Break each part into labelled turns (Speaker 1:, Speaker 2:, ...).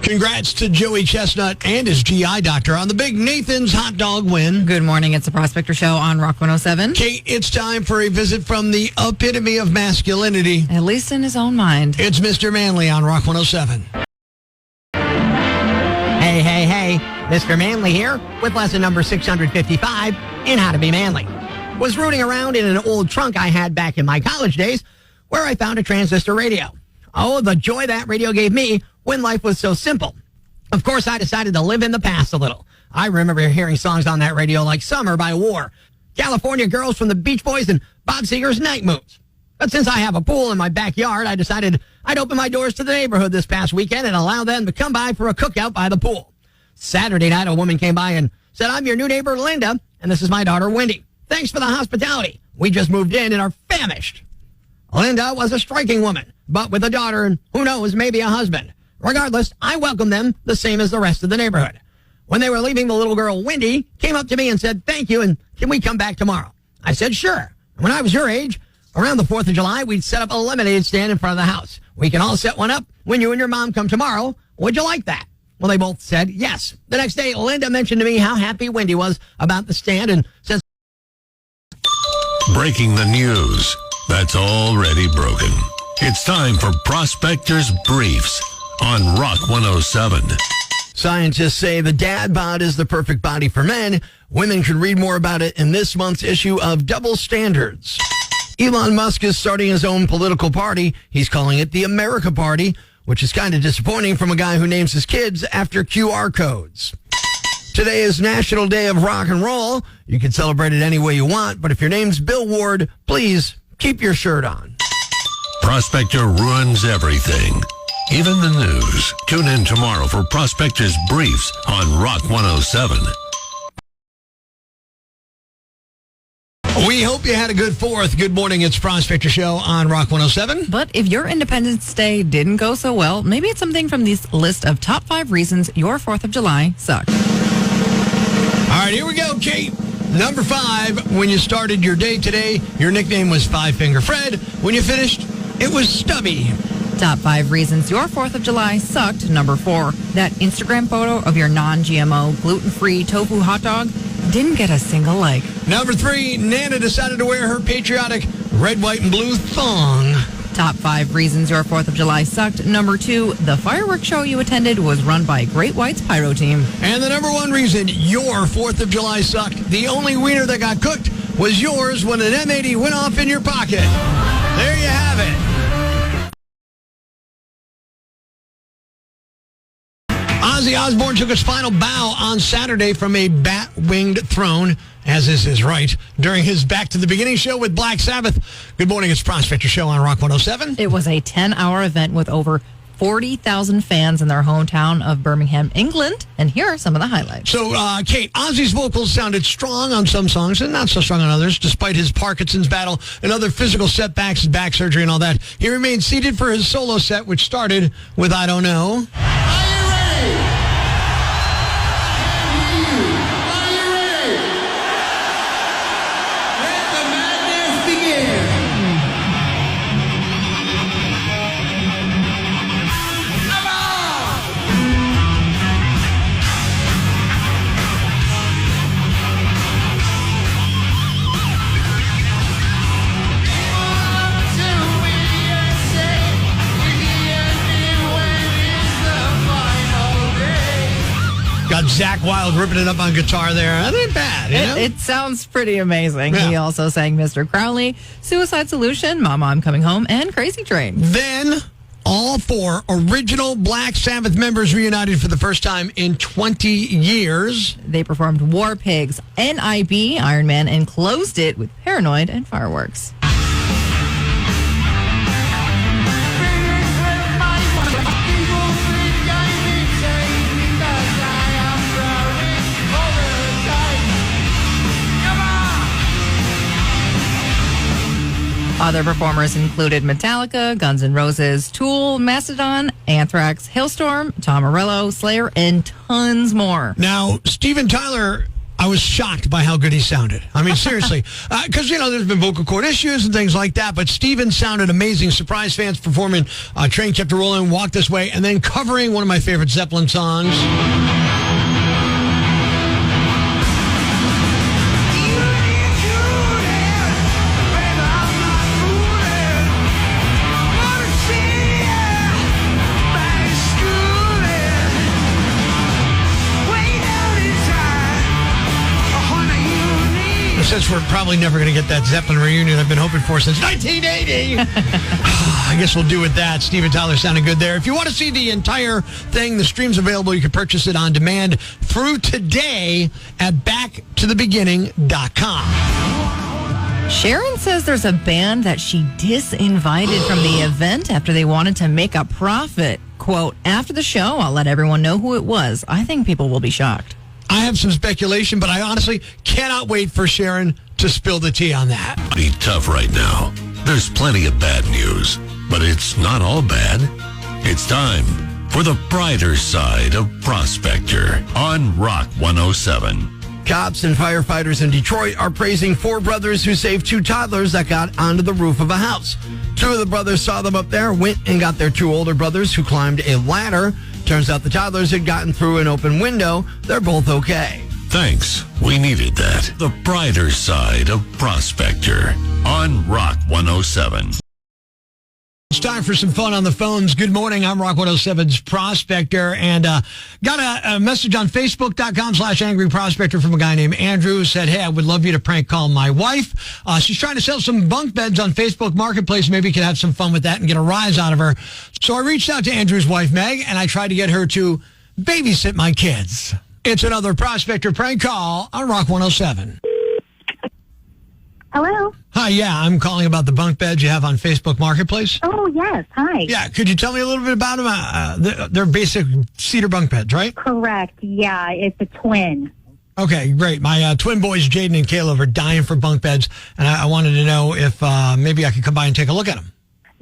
Speaker 1: Congrats to Joey Chestnut and his GI doctor on the big Nathan's hot dog win.
Speaker 2: Good morning. It's the Prospector Show on Rock 107.
Speaker 1: Kate, it's time for a visit from the epitome of masculinity.
Speaker 2: At least in his own mind.
Speaker 1: It's Mr. Manley on Rock 107.
Speaker 3: Hey, Mr. Manley here with lesson number 655 in How to Be Manly. Was rooting around in an old trunk I had back in my college days where I found a transistor radio. Oh, the joy that radio gave me when life was so simple. Of course, I decided to live in the past a little. I remember hearing songs on that radio like Summer by War, California Girls from the Beach Boys, and Bob Seger's Night Moves. But since I have a pool in my backyard, I decided I'd open my doors to the neighborhood this past weekend and allow them to come by for a cookout by the pool. Saturday night, a woman came by and said, "I'm your new neighbor, Linda, and this is my daughter, Wendy. Thanks for the hospitality. We just moved in and are famished." Linda was a striking woman, but with a daughter and, who knows, maybe a husband. Regardless, I welcomed them the same as the rest of the neighborhood. When they were leaving, the little girl, Wendy, came up to me and said, "Thank you, and can we come back tomorrow?" I said, "Sure." And when I was your age, around the 4th of July, we'd set up a lemonade stand in front of the house. We can all set one up when you and your mom come tomorrow. Would you like that? Well, they both said yes. The next day, Linda mentioned to me how happy Wendy was about the stand and said,
Speaker 4: Breaking the news that's already broken. It's time for Prospector's Briefs on Rock 107.
Speaker 1: Scientists say the dad bod is the perfect body for men. Women can read more about it in this month's issue of Double Standards. Elon Musk is starting his own political party. He's calling it the America Party, which is kind of disappointing from a guy who names his kids after QR codes. Today is National Day of Rock and Roll. You can celebrate it any way you want, but if your name's Bill Ward, please keep your shirt on.
Speaker 4: Prospector ruins everything, even the news. Tune in tomorrow for Prospector's Briefs on Rock 107.
Speaker 1: We hope you had a good 4th. Good morning. It's Prospector Show on Rock 107.
Speaker 2: But if your Independence Day didn't go so well, maybe it's something from this list of top 5 reasons your 4th of July sucked.
Speaker 1: All right, here we go, Kate. Number 5, when you started your day today, your nickname was Five Finger Fred. When you finished, it was Stubby.
Speaker 2: Top 5 reasons your 4th of July sucked. Number 4, that Instagram photo of your non-GMO, gluten-free tofu hot dog didn't get a single like.
Speaker 1: Number 3, Nana decided to wear her patriotic red, white, and blue thong.
Speaker 2: Top 5 reasons your 4th of July sucked. Number 2, the fireworks show you attended was run by Great White's Pyro Team.
Speaker 1: And the number 1 reason your 4th of July sucked, the only wiener that got cooked was yours when an M80 went off in your pocket. There you have it. Ozzy Osbourne took his final bow on Saturday from a bat-winged throne, as is his right, during his Back to the Beginning show with Black Sabbath. Good morning, it's Prospector Show on Rock 107.
Speaker 2: It was a 10-hour event with over 40,000 fans in their hometown of Birmingham, England. And here are some of the highlights.
Speaker 1: So, Kate, Ozzy's vocals sounded strong on some songs and not so strong on others, despite his Parkinson's battle and other physical setbacks and back surgery and all that. He remained seated for his solo set, which started with I Don't Know. Got Zach Wilde ripping it up on guitar there. That ain't bad, you know?
Speaker 2: It sounds pretty amazing.
Speaker 1: Yeah.
Speaker 2: He also sang Mr. Crowley, Suicide Solution, Mama, I'm Coming Home, and Crazy Train.
Speaker 1: Then, all 4 original Black Sabbath members reunited for the first time in 20 years.
Speaker 2: They performed War Pigs, NIB, Iron Man, and closed it with Paranoid and Fireworks. Other performers included Metallica, Guns N' Roses, Tool, Mastodon, Anthrax, Hailstorm, Tom Morello, Slayer, and tons more.
Speaker 1: Now, Steven Tyler
Speaker 5: I was shocked by how good he sounded. I mean, seriously. Because, there's been vocal cord issues and things like that, but Steven sounded amazing. Surprise fans performing Train Kept It Rolling, Walk This Way, and then covering one of my favorite Zeppelin songs. Since we're probably never going to get that Zeppelin reunion I've been hoping for since 1980. I guess we'll do with that. Steven Tyler sounded good there. If you want to see the entire thing, the stream's available. You can purchase it on demand through today at backtothebeginning.com.
Speaker 2: Sharon says there's a band that she disinvited from the event after they wanted to make a profit. Quote, after the show, I'll let everyone know who it was. I think people will be shocked.
Speaker 5: I have some speculation, but I honestly cannot wait for Sharon to spill the tea on that.
Speaker 4: Be tough right now. There's plenty of bad news, but it's not all bad. It's time for the brighter side of Prospector on Rock 107.
Speaker 1: Cops and firefighters in Detroit are praising 4 brothers who saved 2 toddlers that got onto the roof of a house. 2 of the brothers saw them up there, went and got their 2 older brothers who climbed a ladder. Turns out the toddlers had gotten through an open window. They're both okay.
Speaker 4: Thanks. We needed that. The brighter side of Prospector on Rock 107.
Speaker 5: It's time for some fun on the phones. Good morning. I'm Rock 107's Prospector, and got a message on Facebook.com/Angry Prospector from a guy named Andrew who said, hey, I would love you to prank call my wife. She's trying to sell some bunk beds on Facebook Marketplace. Maybe you could have some fun with that and get a rise out of her. So I reached out to Andrew's wife, Meg, and I tried to get her to babysit my kids. It's another Prospector prank call on Rock 107.
Speaker 6: Hello?
Speaker 5: Hi, yeah, I'm calling about the bunk beds you have on Facebook Marketplace.
Speaker 6: Oh, yes. Hi.
Speaker 5: Yeah, could you tell me a little bit about them? They're basic cedar bunk beds, right?
Speaker 6: Correct. Yeah, it's a twin.
Speaker 5: Okay, great. My twin boys, Jaden and Caleb, are dying for bunk beds, and I wanted to know if maybe I could come by and take a look at them.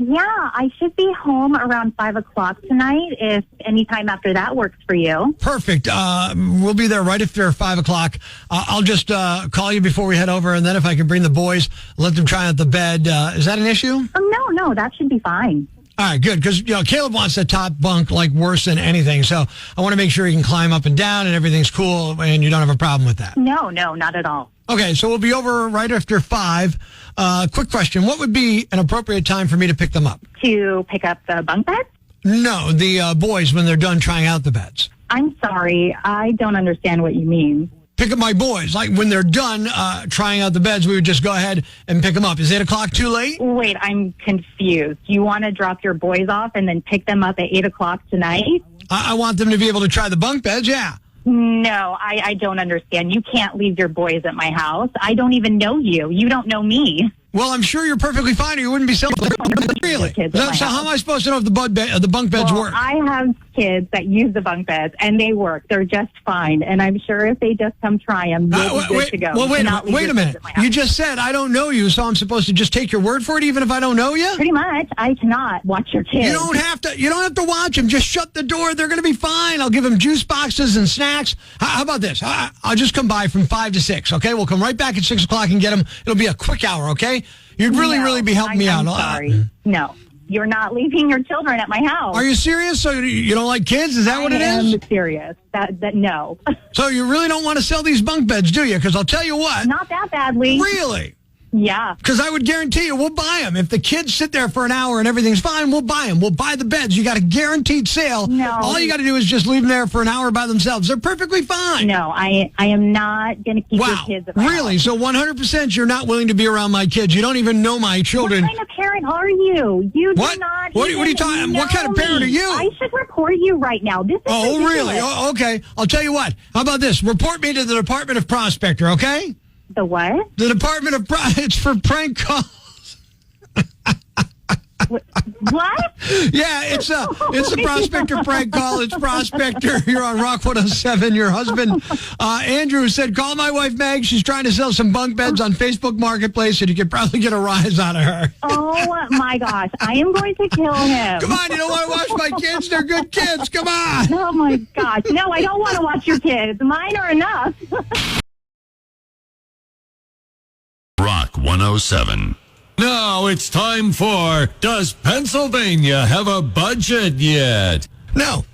Speaker 6: Yeah, I should be home around 5 o'clock tonight if any time after that works for you.
Speaker 5: Perfect. We'll be there right after 5 o'clock. I'll just call you before we head over, and then if I can bring the boys, let them try out the bed. Is that an issue?
Speaker 6: No, that should be fine.
Speaker 5: All right, good, because Caleb wants the top bunk like worse than anything, so I want to make sure he can climb up and down and everything's cool and you don't have a problem with that.
Speaker 6: No, not at all.
Speaker 5: Okay, so we'll be over right after 5. Quick question. What would be an appropriate time for me to pick them up?
Speaker 6: To pick up the bunk beds?
Speaker 5: No, the boys when they're done trying out the beds.
Speaker 6: I'm sorry. I don't understand what you mean.
Speaker 5: Pick up my boys. Like when they're done trying out the beds, we would just go ahead and pick them up. Is 8 o'clock too late?
Speaker 6: Wait, I'm confused. You want to drop your boys off and then pick them up at 8 o'clock tonight?
Speaker 5: I want them to be able to try the bunk beds, yeah.
Speaker 6: No, I don't understand. You can't leave your boys at my house. I don't even know you. You don't know me.
Speaker 5: Well, I'm sure you're perfectly fine or you wouldn't be selling really. So how am I supposed to know if the bunk beds work?
Speaker 6: I have kids that use the bunk beds, and they work. They're just fine. And I'm sure if they just come try them, they'll be good to go.
Speaker 5: Well, wait a minute. You just said I don't know you, so I'm supposed to just take your word for it even if I don't know you?
Speaker 6: Pretty much. I cannot watch your kids.
Speaker 5: You don't have to watch them. Just shut the door. They're going to be fine. I'll give them juice boxes and snacks. How about this? I'll just come by from 5 to 6, okay? We'll come right back at 6 o'clock and get them. It'll be a quick hour, okay? You'd really be helping me out.
Speaker 6: I'm sorry. No, you're not leaving your children at my house.
Speaker 5: Are you serious? So you don't like kids? Is that what it is?
Speaker 6: I am serious. That no.
Speaker 5: So you really don't want to sell these bunk beds, do you? Because I'll tell you what.
Speaker 6: Not that badly.
Speaker 5: Really?
Speaker 6: Yeah.
Speaker 5: Because I would guarantee you we'll buy them. If the kids sit there for an hour and everything's fine, we'll buy them. We'll buy the beds. You got a guaranteed sale.
Speaker 6: No.
Speaker 5: All you got to do is just leave them there for an hour by themselves. They're perfectly fine.
Speaker 6: No, I am not going to keep your kids at my
Speaker 5: Really?
Speaker 6: house.
Speaker 5: So 100% you're not willing to be around my kids. You don't even know my children.
Speaker 6: What kind of parent are you? You
Speaker 5: What?
Speaker 6: do not
Speaker 5: What are you talking? What kind of parent are you?
Speaker 6: I should report you right now. This is ridiculous.
Speaker 5: Really? Oh, okay. I'll tell you what. How about this? Report me to the Department of Prospector, okay?
Speaker 6: The what?
Speaker 5: The Department of It's for prank calls.
Speaker 6: What?
Speaker 5: Yeah, it's a Prospector prank call. It's Prospector. You're on Rock 107. Your husband, Andrew, said, call my wife, Meg. She's trying to sell some bunk beds on Facebook Marketplace, and you could probably get a rise out of her.
Speaker 6: Oh, my gosh. I am going to kill him.
Speaker 5: Come on, you don't want to watch my kids? They're good kids. Come on.
Speaker 6: Oh, my gosh. No, I don't want to watch your kids. Mine are enough.
Speaker 4: Rock 107. Now it's time for Does Pennsylvania Have a Budget Yet?
Speaker 1: No,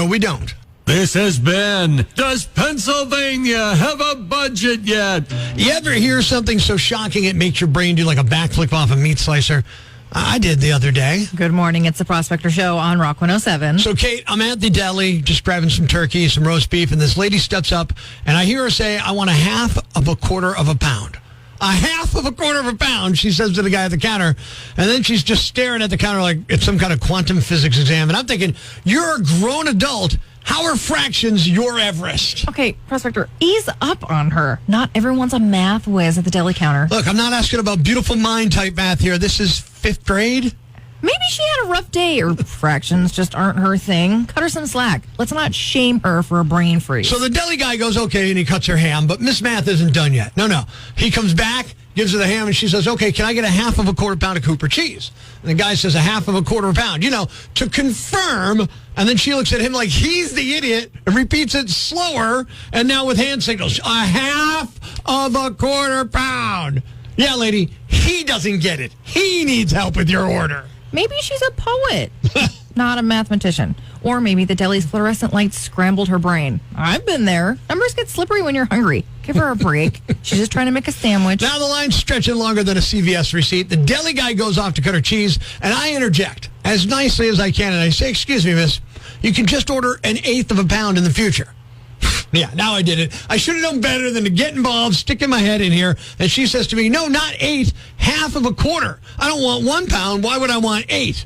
Speaker 1: we don't.
Speaker 4: This has been Does Pennsylvania Have a Budget Yet?
Speaker 5: You ever hear something so shocking it makes your brain do like a backflip off a meat slicer? I did the other day.
Speaker 2: Good morning. It's the Prospector Show on Rock 107.
Speaker 5: So, Kate, I'm at the deli, just grabbing some turkey, some roast beef, and this lady steps up, and I hear her say, I want a half of a quarter of a pound. A half of a quarter of a pound, she says to the guy at the counter. And then she's just staring at the counter like it's some kind of quantum physics exam. And I'm thinking, you're a grown adult. How are fractions your Everest?
Speaker 2: Okay, Prospector, ease up on her. Not everyone's a math whiz at the deli counter.
Speaker 5: Look, I'm not asking about beautiful mind type math here. This is 5th grade.
Speaker 2: Maybe she had a rough day, or fractions just aren't her thing. Cut her some slack. Let's not shame her for a brain freeze.
Speaker 5: So the deli guy goes, okay, and he cuts her ham, but Miss Math isn't done yet. No. He comes back, gives her the ham, and she says, okay, can I get a half of a quarter pound of Cooper cheese? And the guy says a half of a quarter pound, to confirm. And then she looks at him like he's the idiot and repeats it slower, and now with hand signals, a half of a quarter pound. Yeah, lady, he doesn't get it. He needs help with your order.
Speaker 2: Maybe she's a poet, not a mathematician. Or maybe the deli's fluorescent lights scrambled her brain. I've been there. Numbers get slippery when you're hungry. Give her a break. She's just trying to make a sandwich.
Speaker 5: Now the line's stretching longer than a CVS receipt. The deli guy goes off to cut her cheese, and I interject as nicely as I can, and I say, excuse me, miss, you can just order an eighth of a pound in the future. Yeah, now I did it. I should have known better than to get involved, sticking my head in here. And she says to me, no, not 8, half of a quarter. I don't want 1 pound. Why would I want 8?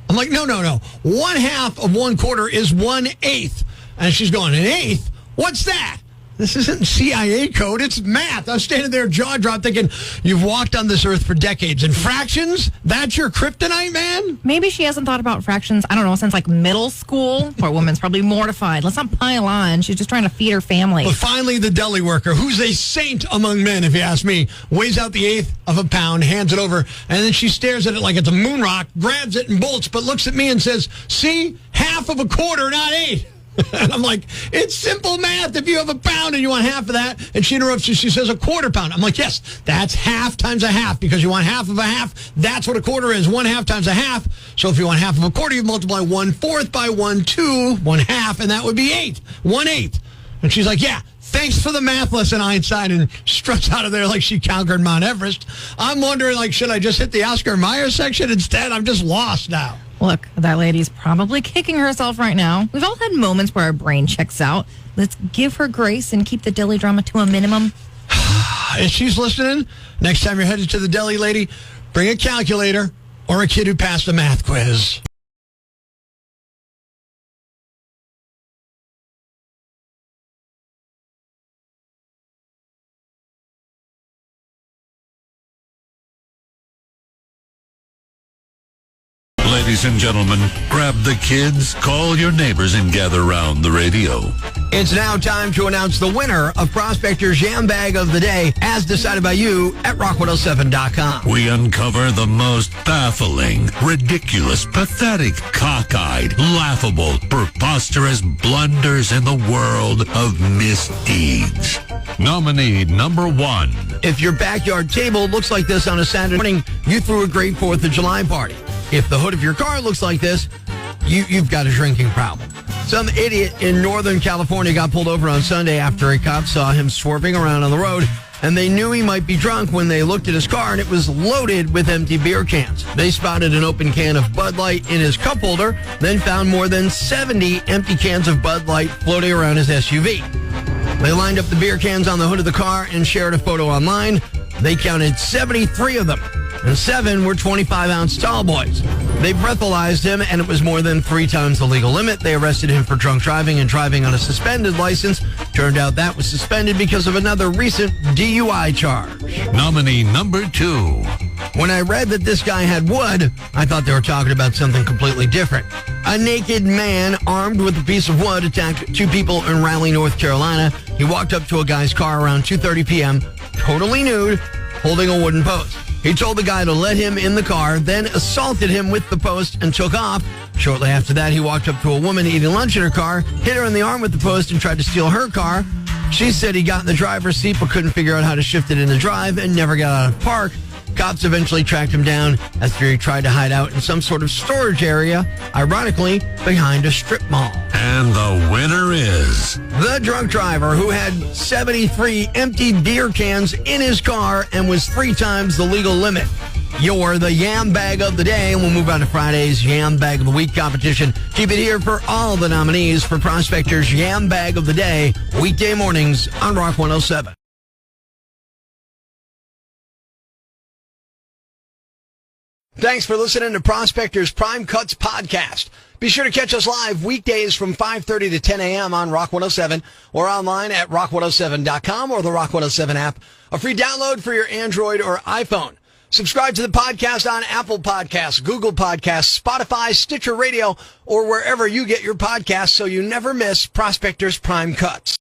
Speaker 5: I'm like, no. 1 half of 1 quarter is 1/8. And she's going, an eighth? What's that? This isn't CIA code. It's math. I was standing there, jaw dropped, thinking, you've walked on this earth for decades. And fractions? That's your kryptonite, man?
Speaker 2: Maybe she hasn't thought about fractions, I don't know, since like middle school. Poor woman's probably mortified. Let's not pile on. She's just trying to feed her family.
Speaker 5: But finally, the deli worker, who's a saint among men, if you ask me, weighs out the eighth of a pound, hands it over, and then she stares at it like it's a moon rock, grabs it and bolts, but looks at me and says, see, half of a quarter, not 8. And I'm like, it's simple math. If you have a pound and you want half of that, and she interrupts you, she says a quarter pound. I'm like, yes, that's half times a half, because you want half of a half. That's what a quarter is, 1/2 times a half. So if you want half of a quarter, you multiply 1/4 by 1/2, 1/2, and that would be 8, 1/8. And she's like, yeah, thanks for the math lesson, Einstein, and struts out of there like she conquered Mount Everest. I'm wondering, like, should I just hit the Oscar Mayer section instead? I'm just lost now.
Speaker 2: Look, that lady's probably kicking herself right now. We've all had moments where our brain checks out. Let's give her grace and keep the deli drama to a minimum.
Speaker 5: If she's listening, next time you're headed to the deli, lady, bring a calculator or a kid who passed a math quiz.
Speaker 4: Ladies and gentlemen, grab the kids, call your neighbors, and gather around the radio.
Speaker 1: It's now time to announce the winner of Prospector's Jam Bag of the Day, as decided by you at rock107.com.
Speaker 4: We uncover the most baffling, ridiculous, pathetic, cockeyed, laughable, preposterous blunders in the world of misdeeds. Nominee number 1.
Speaker 1: If your backyard table looks like this on a Saturday morning, you threw a great 4th of July party. If the hood of your car looks like this, you've got a drinking problem. Some idiot in Northern California got pulled over on Sunday after a cop saw him swerving around on the road, and they knew he might be drunk when they looked at his car, and it was loaded with empty beer cans. They spotted an open can of Bud Light in his cup holder, then found more than 70 empty cans of Bud Light floating around his SUV. They lined up the beer cans on the hood of the car and shared a photo online. They counted 73 of them, and 7 were 25-ounce tall boys. They breathalyzed him, and it was more than 3 times the legal limit. They arrested him for drunk driving and driving on a suspended license. Turned out that was suspended because of another recent DUI charge.
Speaker 4: Nominee number 2.
Speaker 1: When I read that this guy had wood, I thought they were talking about something completely different. A naked man armed with a piece of wood attacked 2 people in Raleigh, North Carolina. He walked up to a guy's car around 2:30 p.m., totally nude, holding a wooden post. He told the guy to let him in the car, then assaulted him with the post and took off. Shortly after that, he walked up to a woman eating lunch in her car, hit her in the arm with the post, and tried to steal her car. She said he got in the driver's seat but couldn't figure out how to shift it in the drive and never got out of park. Cops eventually tracked him down after he tried to hide out in some sort of storage area, ironically behind a strip mall.
Speaker 4: And the winner is
Speaker 1: The drunk driver who had 73 empty beer cans in his car and was 3 times the legal limit. You're the Yam Bag of the Day, and we'll move on to Friday's Yam Bag of the Week competition. Keep it here for all the nominees for Prospector's Yam Bag of the Day, weekday mornings on Rock 107.
Speaker 5: Thanks for listening to Prospector's Prime Cuts podcast. Be sure to catch us live weekdays from 5:30 to 10 a.m. on Rock 107 or online at rock107.com or the Rock 107 app, a free download for your Android or iPhone. Subscribe to the podcast on Apple Podcasts, Google Podcasts, Spotify, Stitcher Radio, or wherever you get your podcasts so you never miss Prospector's Prime Cuts.